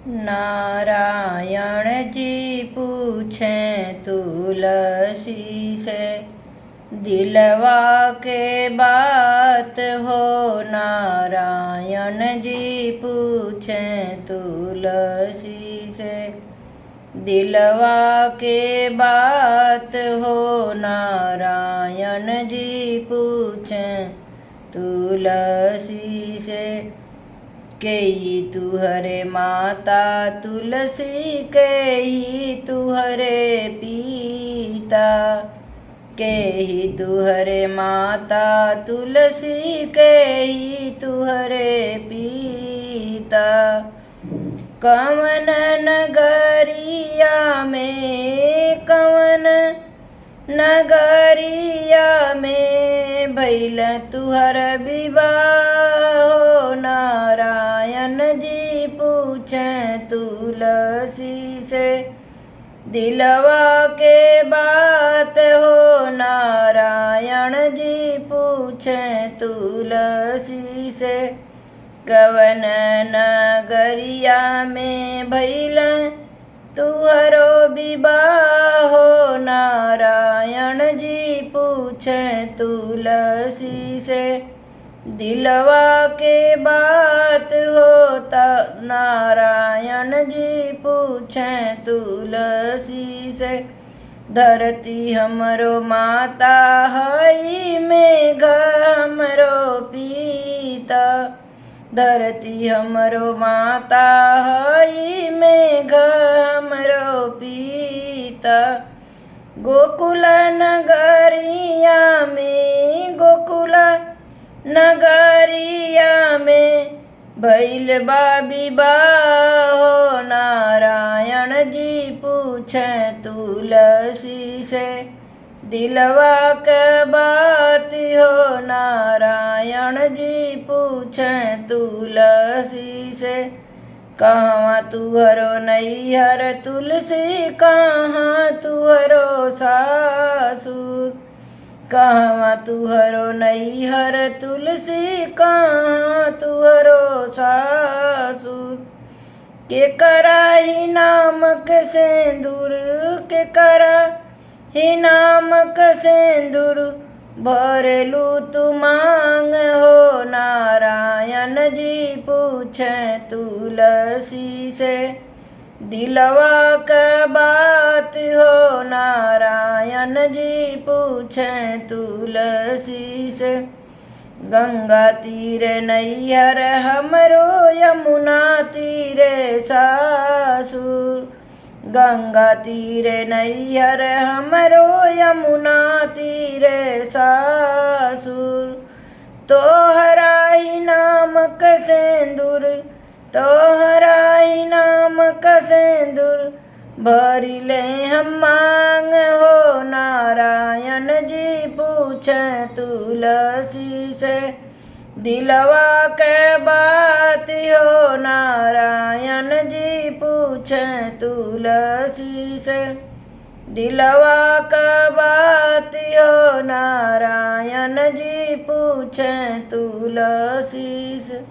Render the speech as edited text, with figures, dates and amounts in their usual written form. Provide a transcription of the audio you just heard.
नारायण जी पूछें तुलसी से, दिलवा के बात हो। नारायण जी पूछें तुलसी से, दिलवा के बात हो। नारायण जी पूछें तुलसी से, केई तुहरे माता तुलसी, केही तुहरे पिता। केही तुहरे माता तुलसी, केही तुहरे पिता। कवन नगरिया में, कवन नगरिया में भइल तुहर विवाह। नारायण जी पूछें तुलसी से, दिलवा के बात हो। नारायण जी पूछें तुलसी से, कवन नगरिया में भइल तुहरो विवाह। नारायण जी पूछें तुलसी से, दिलवा के बात होता। नारायण जी पूछें तुलसी से, धरती हमरो माता हई, मेघ हमरो पिता। धरती हमरो माता हई, मेघ हमरो पिता। गोकुल नगरिया में, गोकुल नगरिया में भइल बा विवाह। नारायण जी पूछें तुलसी से, दिलवा के बात हो। नारायण जी पूछें तुलसी से, कहाँ तुहरो नैहर तुलसी, कहाँ तुहरो सासुर। कहाँ तुहरो नैहर तुलसी, कहाँ तुहरो सासुर। के करा ही नामक सिंदूर, के करा ही नामक सिंदूर भरेलू तू मांग हो। नारायण जी पूछें तुलसी से, दिलवा के बात हो। नारायण जी पूछें तुलसी से, गंगा तीरे नैहर हमरो, यमुना तीरे सासुर। गंगा तीरे नैहर हमरो, यमुना तीरे सासुर। तोहरा ही नामक सिंदूर, तोहरा ही नामक सिंदूर भरिले हम मांग हो। नारायण जी पूछें तुलसी से, दिलवा के बात हो। नारायण जी पूछें तुलसी से, दिलवा का बात हो। नारायण जी पूछें तुलसी से।